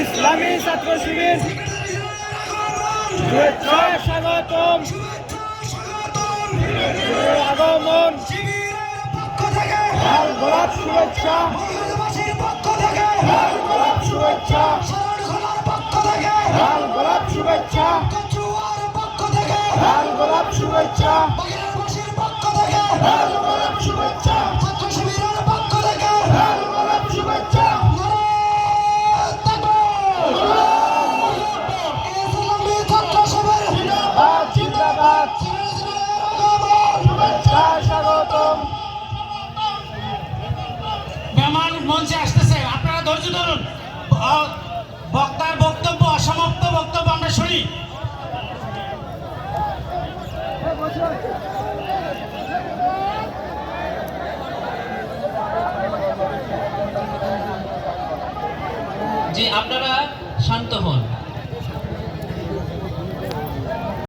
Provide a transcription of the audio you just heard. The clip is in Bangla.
ইসলামী ছাত্র শিবির শুভেচ্ছা স্বাগতম আগমন লাল গোলাপ শুভেচ্ছা লাল গোলাপ শুভেচ্ছা লাল গোলাপ শুভেচ্ছা লাল গোলাপ শুভেচ্ছা লাল গোলাপ শুভেচ্ছা লাল গোলাপ শুভেচ্ছা জিন্দাবাদ শুভেচ্ছা স্বাগতম। মেহমান মঞ্চে আসতেছে, আপনারা ধৈর্য ধরুন। বক্তার বক্তব্য, অসমাপ্ত বক্তব্য আমরা শুনি। জি, আপনারা শান্ত হন।